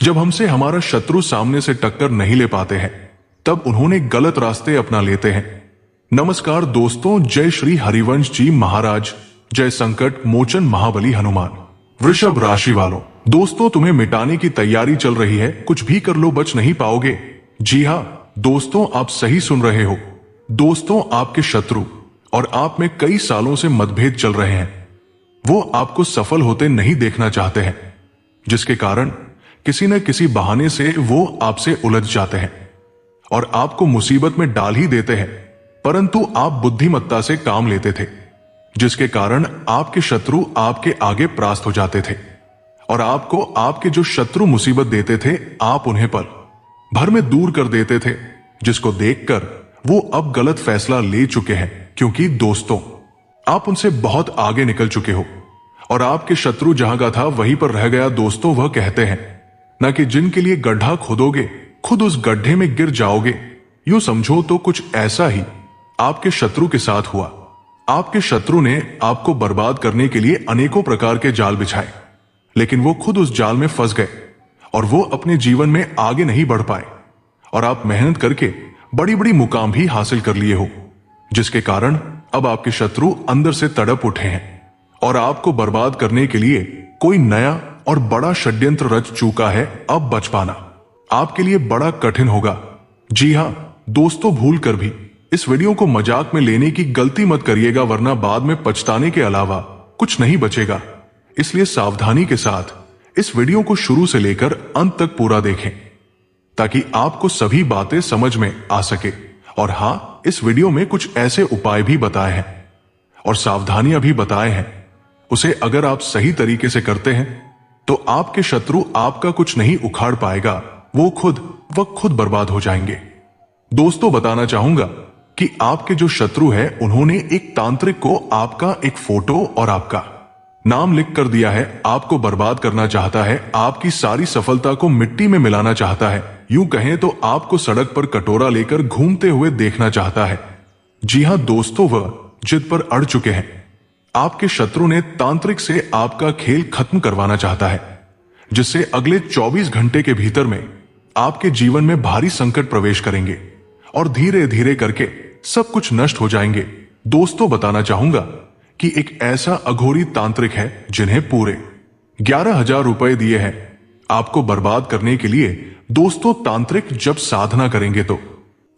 जब हमसे हमारा शत्रु सामने से टक्कर नहीं ले पाते हैं, तब उन्होंने गलत रास्ते अपना लेते हैं। नमस्कार दोस्तों, जय श्री हरिवंश जी महाराज, जय संकट मोचन महाबली हनुमान। वृषभ राशि वालों, दोस्तों तुम्हें मिटाने की तैयारी चल रही है, कुछ भी कर लो बच नहीं पाओगे। जी हाँ दोस्तों, आप सही सुन रहे हो। दोस्तों, आपके शत्रु और आप में कई सालों से मतभेद चल रहे हैं। वो आपको सफल होते नहीं देखना चाहते हैं, जिसके कारण किसी न किसी बहाने से वो आपसे उलझ जाते हैं और आपको मुसीबत में डाल ही देते हैं। परंतु आप बुद्धिमत्ता से काम लेते थे, जिसके कारण आपके शत्रु आपके आगे परास्त हो जाते थे और आपको आपके जो शत्रु मुसीबत देते थे, आप उन्हें पल भर में दूर कर देते थे, जिसको देखकर वो अब गलत फैसला ले चुके हैं। क्योंकि दोस्तों, आप उनसे बहुत आगे निकल चुके हो और आपके शत्रु जहां का था वहीं पर रह गया। दोस्तों, वह कहते हैं ना कि जिनके लिए गड्ढा खोदोगे खुद उस गड्ढे में गिर जाओगे। यूं समझो तो कुछ ऐसा ही आपके शत्रु के साथ हुआ। आपके शत्रु ने आपको बर्बाद करने के लिए अनेकों प्रकार के जाल बिछाए, लेकिन वो खुद उस जाल में फंस गए और वो अपने जीवन में आगे नहीं बढ़ पाए और आप मेहनत करके बड़ी बड़ी मुकाम भी हासिल कर लिए हो, जिसके कारण अब आपके शत्रु अंदर से तड़प उठे हैं और आपको बर्बाद करने के लिए कोई नया और बड़ा षड्यंत्र रच चुका है। अब बच पाना आपके लिए बड़ा कठिन होगा। जी हां दोस्तों, भूल कर भी इस वीडियो को मजाक में लेने की गलती मत करिएगा, वरना बाद में पछताने के अलावा कुछ नहीं बचेगा। इसलिए सावधानी के साथ इस वीडियो को शुरू से लेकर अंत तक पूरा देखें, ताकि आपको सभी बातें समझ में आ सके। और हां, इस वीडियो में कुछ ऐसे उपाय भी बताए हैं और सावधानियां भी बताए हैं, उसे अगर आप सही तरीके से करते हैं तो आपके शत्रु आपका कुछ नहीं उखाड़ पाएगा, वो खुद बर्बाद हो जाएंगे। दोस्तों, बताना चाहूंगा कि आपके जो शत्रु है, उन्होंने एक तांत्रिक को आपका एक फोटो और आपका नाम लिख कर दिया है। आपको बर्बाद करना चाहता है, आपकी सारी सफलता को मिट्टी में मिलाना चाहता है। यूं कहें तो आपको सड़क पर कटोरा लेकर घूमते हुए देखना चाहता है। जी हां दोस्तों, वह जिद पर अड़ चुके हैं। आपके शत्रु ने तांत्रिक से आपका खेल खत्म करवाना चाहता है, जिससे अगले 24 घंटे के भीतर में आपके जीवन में भारी संकट प्रवेश करेंगे और धीरे धीरे करके सब कुछ नष्ट हो जाएंगे। दोस्तों, बताना चाहूंगा कि एक ऐसा अघोरी तांत्रिक है जिन्हें पूरे 11,000 रुपए दिए हैं आपको बर्बाद करने के लिए। दोस्तों, तांत्रिक जब साधना करेंगे तो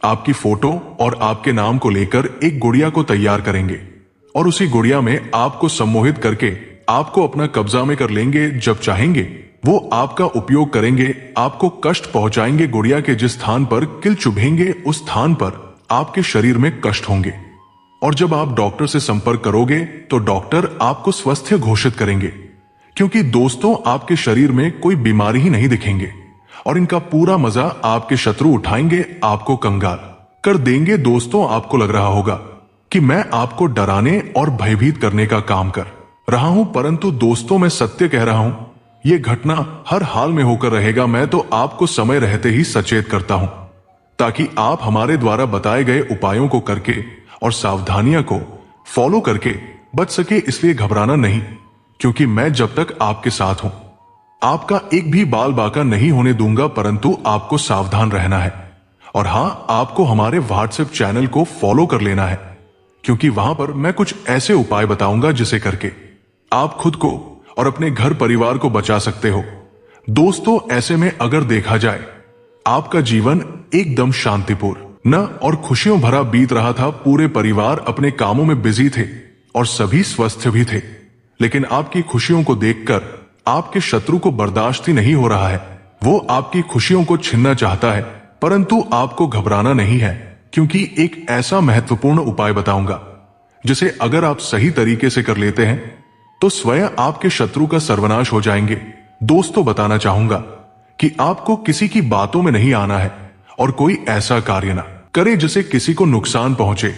आपकी फोटो और आपके नाम को लेकर एक गुड़िया को तैयार करेंगे और उसी गुड़िया में आपको सम्मोहित करके आपको अपना कब्जा में कर लेंगे। जब चाहेंगे वो आपका उपयोग करेंगे, आपको कष्ट पहुंचाएंगे। गुड़िया के जिस स्थान पर किल चुभेंगे, उस स्थान पर आपके शरीर में कष्ट होंगे और जब आप डॉक्टर से संपर्क करोगे तो डॉक्टर आपको स्वस्थ घोषित करेंगे, क्योंकि दोस्तों आपके शरीर में कोई बीमारी ही नहीं दिखेंगे और इनका पूरा मजा आपके शत्रु उठाएंगे, आपको कंगाल कर देंगे। दोस्तों, आपको लग रहा होगा कि मैं आपको डराने और भयभीत करने का काम कर रहा हूं, परंतु दोस्तों मैं सत्य कह रहा हूं, यह घटना हर हाल में होकर रहेगा। मैं तो आपको समय रहते ही सचेत करता हूं, ताकि आप हमारे द्वारा बताए गए उपायों को करके और सावधानियां को फॉलो करके बच सके। इसलिए घबराना नहीं, क्योंकि मैं जब तक आपके साथ हूं आपका एक भी बाल बाका नहीं होने दूंगा। परंतु आपको सावधान रहना है और हां, आपको हमारे व्हाट्सएप चैनल को फॉलो कर लेना है, क्योंकि वहां पर मैं कुछ ऐसे उपाय बताऊंगा जिसे करके आप खुद को और अपने घर परिवार को बचा सकते हो। दोस्तों, ऐसे में अगर देखा जाए, आपका जीवन एकदम शांतिपूर्ण और खुशियों भरा बीत रहा था। पूरे परिवार अपने कामों में बिजी थे और सभी स्वस्थ भी थे, लेकिन आपकी खुशियों को देखकर आपके शत्रु को बर्दाश्त ही नहीं हो रहा है। वो आपकी खुशियों को छीनना चाहता है, परंतु आपको घबराना नहीं है, क्योंकि एक ऐसा महत्वपूर्ण उपाय बताऊंगा जिसे अगर आप सही तरीके से कर लेते हैं तो स्वयं आपके शत्रु का सर्वनाश हो जाएंगे। दोस्तों, बताना चाहूंगा कि आपको किसी की बातों में नहीं आना है और कोई ऐसा कार्य ना करे जिसे किसी को नुकसान पहुंचे।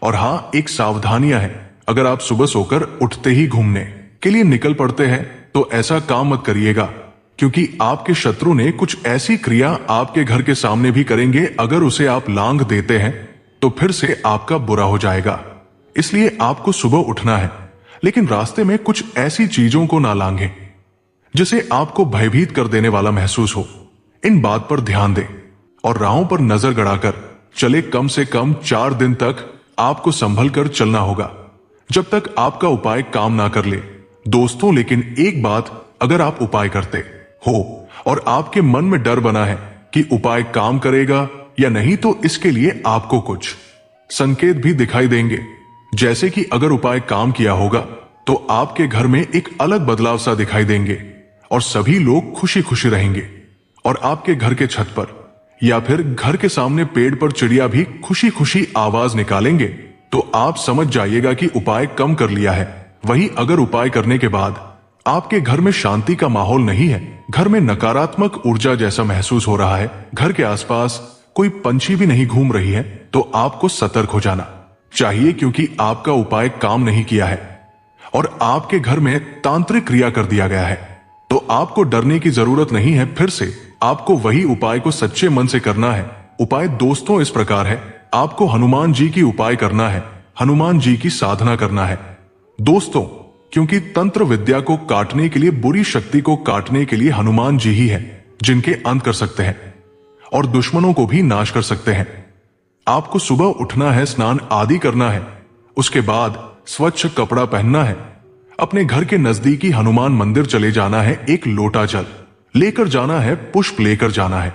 और हां, एक सावधानियां है, अगर आप सुबह सोकर उठते ही घूमने के लिए निकल पड़ते हैं तो ऐसा काम मत करिएगा, क्योंकि आपके शत्रु ने कुछ ऐसी क्रिया आपके घर के सामने भी करेंगे। अगर उसे आप लांघ देते हैं तो फिर से आपका बुरा हो जाएगा। इसलिए आपको सुबह उठना है, लेकिन रास्ते में कुछ ऐसी चीजों को ना लांघें जिसे आपको भयभीत कर देने वाला महसूस हो। इन बात पर ध्यान दें और राहों पर नजर गड़ाकर चले। कम से कम 4 दिन तक आपको संभल कर चलना होगा, जब तक आपका उपाय काम ना कर ले। दोस्तों, लेकिन एक बात, अगर आप उपाय करते हो और आपके मन में डर बना है कि उपाय काम करेगा या नहीं, तो इसके लिए आपको कुछ संकेत भी दिखाई देंगे। जैसे कि अगर उपाय काम किया होगा तो आपके घर में एक अलग बदलाव सा दिखाई देंगे और सभी लोग खुशी खुशी रहेंगे। और आपके घर के छत पर या फिर घर के सामने पेड़ पर चिड़िया भी खुशी खुशी आवाज निकालेंगे, तो आप समझ जाइएगा कि उपाय कम कर लिया है। वहीं अगर उपाय करने के बाद आपके घर में शांति का माहौल नहीं है, घर में नकारात्मक ऊर्जा जैसा महसूस हो रहा है, घर के आसपास कोई पंछी भी नहीं घूम रही है, तो आपको सतर्क हो जाना चाहिए, क्योंकि आपका उपाय काम नहीं किया है और आपके घर में तांत्रिक क्रिया कर दिया गया है। तो आपको डरने की जरूरत नहीं है। फिर से आपको वही उपाय को सच्चे मन से करना है। उपाय दोस्तों इस प्रकार है, आपको हनुमान जी की उपाय करना है, हनुमान जी की साधना करना है। दोस्तों, क्योंकि तंत्र विद्या को काटने के लिए, बुरी शक्ति को काटने के लिए हनुमान जी ही हैं, जिनके अंत कर सकते हैं और दुश्मनों को भी नाश कर सकते हैं। आपको सुबह उठना है, स्नान आदि करना है, उसके बाद स्वच्छ कपड़ा पहनना है, अपने घर के नजदीकी हनुमान मंदिर चले जाना है, एक लोटा जल लेकर जाना है, पुष्प लेकर जाना है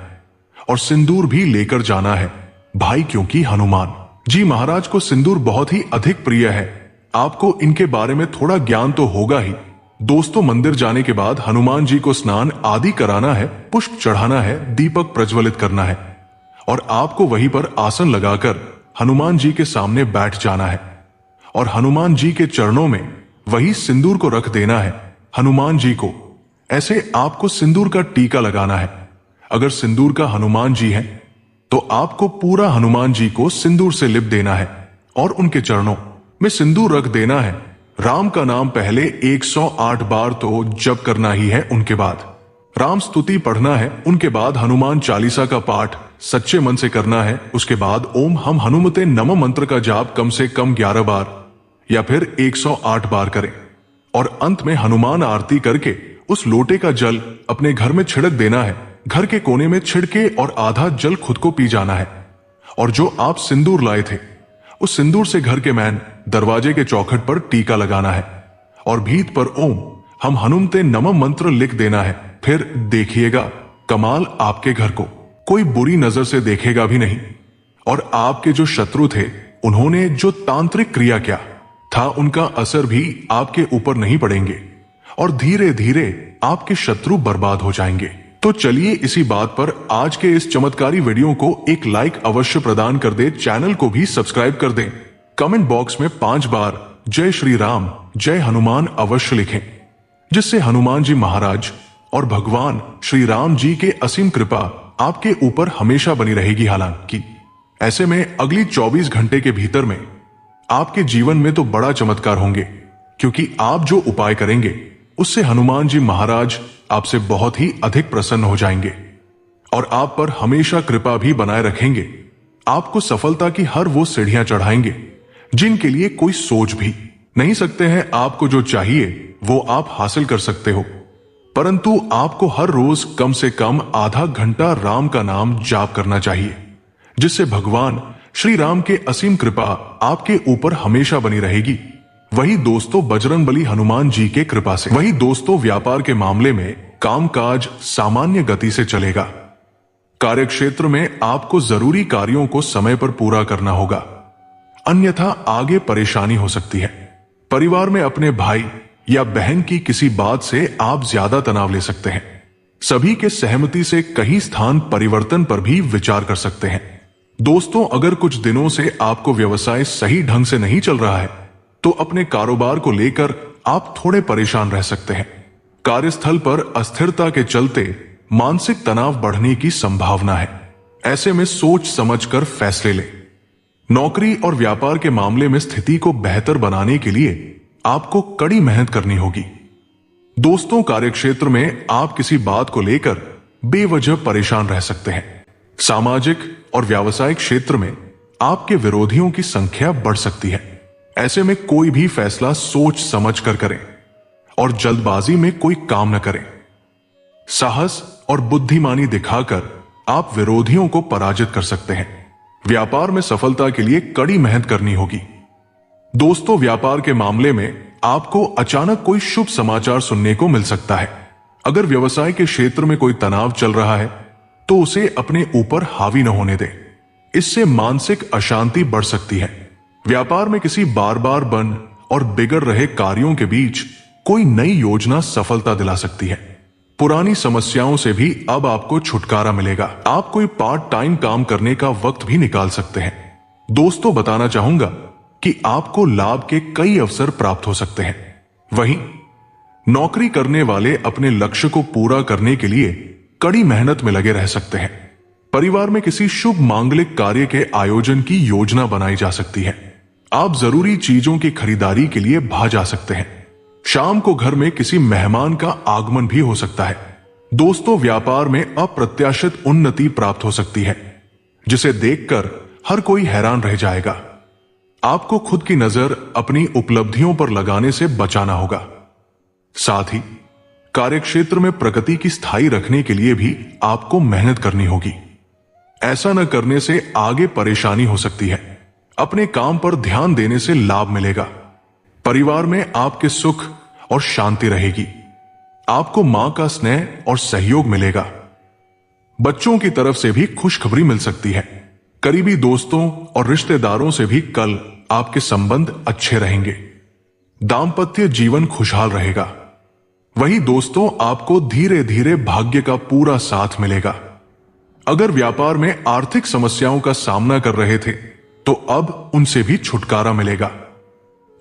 और सिंदूर भी लेकर जाना है भाई, क्योंकि हनुमान जी महाराज को सिंदूर बहुत ही अधिक प्रिय है। आपको इनके बारे में थोड़ा ज्ञान तो होगा ही। दोस्तों, मंदिर जाने के बाद हनुमान जी को स्नान आदि कराना है, पुष्प चढ़ाना है, दीपक प्रज्वलित करना है और आपको वहीं पर आसन लगाकर हनुमान जी के सामने बैठ जाना है और हनुमान जी के चरणों में वही सिंदूर को रख देना है। हनुमान जी को ऐसे आपको सिंदूर का टीका लगाना है। अगर सिंदूर का हनुमान जी है तो आपको पूरा हनुमान जी को सिंदूर से लिप देना है और उनके चरणों में सिंदूर रख देना है। राम का नाम पहले 108 बार तो जप करना ही है, उनके बाद राम स्तुति पढ़ना है, उनके बाद हनुमान चालीसा का पाठ सच्चे मन से करना है। उसके बाद ओम हम हनुमते नमः मंत्र का जाप कम से कम 11 बार या फिर 108 बार करें और अंत में हनुमान आरती करके उस लोटे का जल अपने घर में छिड़क देना है। घर के कोने में छिड़के और आधा जल खुद को पी जाना है और जो आप सिंदूर लाए थे उस सिंदूर से घर के मैन दरवाजे के चौखट पर टीका लगाना है और भीत पर ओम हम हनुमते नमः मंत्र लिख देना है। फिर देखिएगा कमाल, आपके घर को कोई बुरी नजर से देखेगा भी नहीं और आपके जो शत्रु थे उन्होंने जो तांत्रिक क्रिया किया था उनका असर भी आपके ऊपर नहीं पड़ेंगे और धीरे धीरे आपके शत्रु बर्बाद हो जाएंगे। तो चलिए इसी बात पर आज के इस चमत्कारी वीडियो को एक लाइक अवश्य प्रदान कर दे, चैनल को भी सब्सक्राइब कर दें। कमेंट बॉक्स में 5 बार जय श्री राम जय हनुमान अवश्य लिखें, जिससे हनुमान जी महाराज और भगवान श्री राम जी के असीम कृपा आपके ऊपर हमेशा बनी रहेगी। हालांकि ऐसे में अगली 24 घंटे के भीतर में आपके जीवन में तो बड़ा चमत्कार होंगे, क्योंकि आप जो उपाय करेंगे उससे हनुमान जी महाराज आपसे बहुत ही अधिक प्रसन्न हो जाएंगे और आप पर हमेशा कृपा भी बनाए रखेंगे। आपको सफलता की हर वो सीढ़ियां चढ़ाएंगे जिनके लिए कोई सोच भी नहीं सकते हैं। आपको जो चाहिए वो आप हासिल कर सकते हो, परंतु आपको हर रोज कम से कम आधा घंटा राम का नाम जाप करना चाहिए, जिससे भगवान श्री राम के असीम कृपा आपके ऊपर हमेशा बनी रहेगी। वही दोस्तों बजरंगबली हनुमान जी के कृपा से, वही दोस्तों व्यापार के मामले में कामकाज सामान्य गति से चलेगा। कार्यक्षेत्र में आपको जरूरी कार्यों को समय पर पूरा करना होगा, अन्यथा आगे परेशानी हो सकती है। परिवार में अपने भाई या बहन की किसी बात से आप ज्यादा तनाव ले सकते हैं। सभी के सहमति से कहीं स्थान परिवर्तन पर भी विचार कर सकते हैं। दोस्तों, अगर कुछ दिनों से आपको व्यवसाय सही ढंग से नहीं चल रहा है तो अपने कारोबार को लेकर आप थोड़े परेशान रह सकते हैं। कार्यस्थल पर अस्थिरता के चलते मानसिक तनाव बढ़ने की संभावना है। ऐसे में सोच समझकर फैसले लें। नौकरी और व्यापार के मामले में स्थिति को बेहतर बनाने के लिए आपको कड़ी मेहनत करनी होगी। दोस्तों, कार्यक्षेत्र में आप किसी बात को लेकर बेवजह परेशान रह सकते हैं। सामाजिक और व्यावसायिक क्षेत्र में आपके विरोधियों की संख्या बढ़ सकती है। ऐसे में कोई भी फैसला सोच समझ कर करें और जल्दबाजी में कोई काम न करें। साहस और बुद्धिमानी दिखाकर आप विरोधियों को पराजित कर सकते हैं। व्यापार में सफलता के लिए कड़ी मेहनत करनी होगी। दोस्तों, व्यापार के मामले में आपको अचानक कोई शुभ समाचार सुनने को मिल सकता है। अगर व्यवसाय के क्षेत्र में कोई तनाव चल रहा है तो उसे अपने ऊपर हावी न होने दें। इससे मानसिक अशांति बढ़ सकती है। व्यापार में किसी बार बार बन और बिगड़ रहे कार्यों के बीच कोई नई योजना सफलता दिला सकती है। पुरानी समस्याओं से भी अब आपको छुटकारा मिलेगा। आप कोई पार्ट टाइम काम करने का वक्त भी निकाल सकते हैं। दोस्तों, बताना चाहूंगा कि आपको लाभ के कई अवसर प्राप्त हो सकते हैं। वहीं नौकरी करने वाले अपने लक्ष्य को पूरा करने के लिए कड़ी मेहनत में लगे रह सकते हैं। परिवार में किसी शुभ मांगलिक कार्य के आयोजन की योजना बनाई जा सकती है। आप जरूरी चीजों की खरीदारी के लिए बाहर जा सकते हैं। शाम को घर में किसी मेहमान का आगमन भी हो सकता है। दोस्तों, व्यापार में अप्रत्याशित उन्नति प्राप्त हो सकती है, जिसे देखकर हर कोई हैरान रह जाएगा। आपको खुद की नजर अपनी उपलब्धियों पर लगाने से बचाना होगा। साथ ही कार्यक्षेत्र में प्रगति की स्थायी रखने के लिए भी आपको मेहनत करनी होगी। ऐसा न करने से आगे परेशानी हो सकती है। अपने काम पर ध्यान देने से लाभ मिलेगा। परिवार में आपके सुख और शांति रहेगी। आपको मां का स्नेह और सहयोग मिलेगा। बच्चों की तरफ से भी खुशखबरी मिल सकती है। करीबी दोस्तों और रिश्तेदारों से भी कल आपके संबंध अच्छे रहेंगे। दांपत्य जीवन खुशहाल रहेगा। वहीं दोस्तों, आपको धीरे धीरे भाग्य का पूरा साथ मिलेगा। अगर व्यापार में आर्थिक समस्याओं का सामना कर रहे थे तो अब उनसे भी छुटकारा मिलेगा।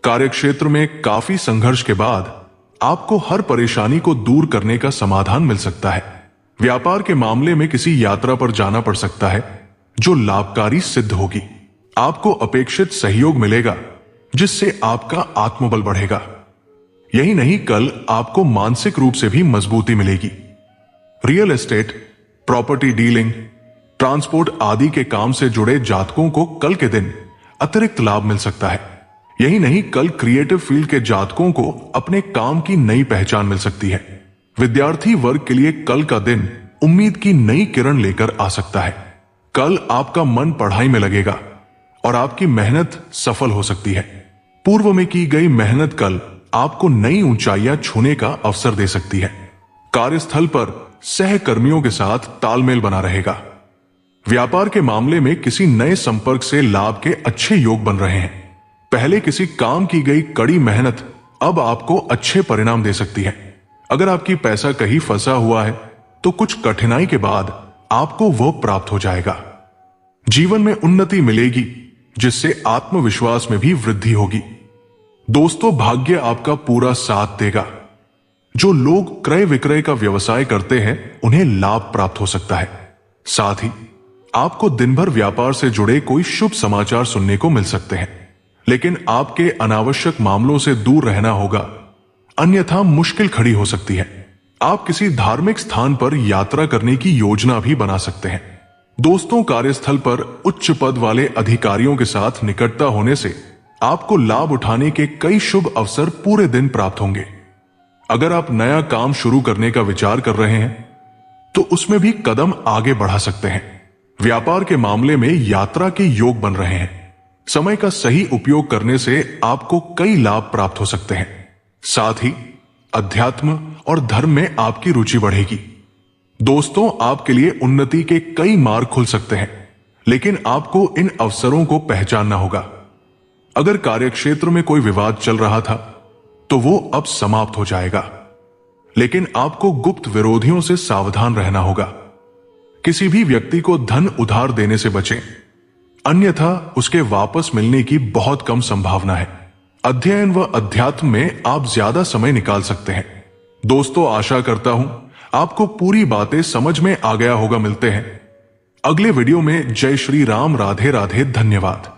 कार्यक्षेत्र में काफी संघर्ष के बाद आपको हर परेशानी को दूर करने का समाधान मिल सकता है। व्यापार के मामले में किसी यात्रा पर जाना पड़ सकता है जो लाभकारी सिद्ध होगी। आपको अपेक्षित सहयोग मिलेगा जिससे आपका आत्मबल बढ़ेगा। यही नहीं, कल आपको मानसिक रूप से भी मजबूती मिलेगी। Real estate, property dealing, transport आदि के काम से जुड़े जातकों को कल के दिन अतिरिक्त लाभ मिल सकता है। यही नहीं, कल क्रिएटिव फील्ड के जातकों को अपने काम की नई पहचान मिल सकती है। विद्यार्थी वर्ग के लिए कल का दिन उम्मीद की नई किरण लेकर आ सकता है। कल आपका मन पढ़ाई में लगेगा और आपकी मेहनत सफल हो सकती है। पूर्व में की गई मेहनत कल आपको नई ऊंचाइयां छूने का अवसर दे सकती है। कार्यस्थल पर सहकर्मियों के साथ तालमेल बना रहेगा। व्यापार के मामले में किसी नए संपर्क से लाभ के अच्छे योग बन रहे हैं। पहले किसी काम की गई कड़ी मेहनत अब आपको अच्छे परिणाम दे सकती है। अगर आपकी पैसा कहीं फंसा हुआ है तो कुछ कठिनाई के बाद आपको वह प्राप्त हो जाएगा। जीवन में उन्नति मिलेगी जिससे आत्मविश्वास में भी वृद्धि होगी। दोस्तों, भाग्य आपका पूरा साथ देगा। जो लोग क्रय विक्रय का व्यवसाय करते हैं उन्हें लाभ प्राप्त हो सकता है। साथ ही आपको दिन भर व्यापार से जुड़े कोई शुभ समाचार सुनने को मिल सकते हैं, लेकिन आपके अनावश्यक मामलों से दूर रहना होगा, अन्यथा मुश्किल खड़ी हो सकती है। आप किसी धार्मिक स्थान पर यात्रा करने की योजना भी बना सकते हैं। दोस्तों, कार्यस्थल पर उच्च पद वाले अधिकारियों के साथ निकटता होने से आपको लाभ उठाने के कई शुभ अवसर पूरे दिन प्राप्त होंगे। अगर आप नया काम शुरू करने का विचार कर रहे हैं तो उसमें भी कदम आगे बढ़ा सकते हैं। व्यापार के मामले में यात्रा के योग बन रहे हैं। समय का सही उपयोग करने से आपको कई लाभ प्राप्त हो सकते हैं। साथ ही अध्यात्म और धर्म में आपकी रुचि बढ़ेगी। दोस्तों, आपके लिए उन्नति के कई मार्ग खुल सकते हैं, लेकिन आपको इन अवसरों को पहचानना होगा। अगर कार्यक्षेत्र में कोई विवाद चल रहा था तो वो अब समाप्त हो जाएगा, लेकिन आपको गुप्त विरोधियों से सावधान रहना होगा। किसी भी व्यक्ति को धन उधार देने से बचें, अन्यथा उसके वापस मिलने की बहुत कम संभावना है। अध्ययन व अध्यात्म में आप ज्यादा समय निकाल सकते हैं। दोस्तों, आशा करता हूं आपको पूरी बातें समझ में आ गया होगा। मिलते हैं अगले वीडियो में। जय श्री राम। राधे राधे। धन्यवाद।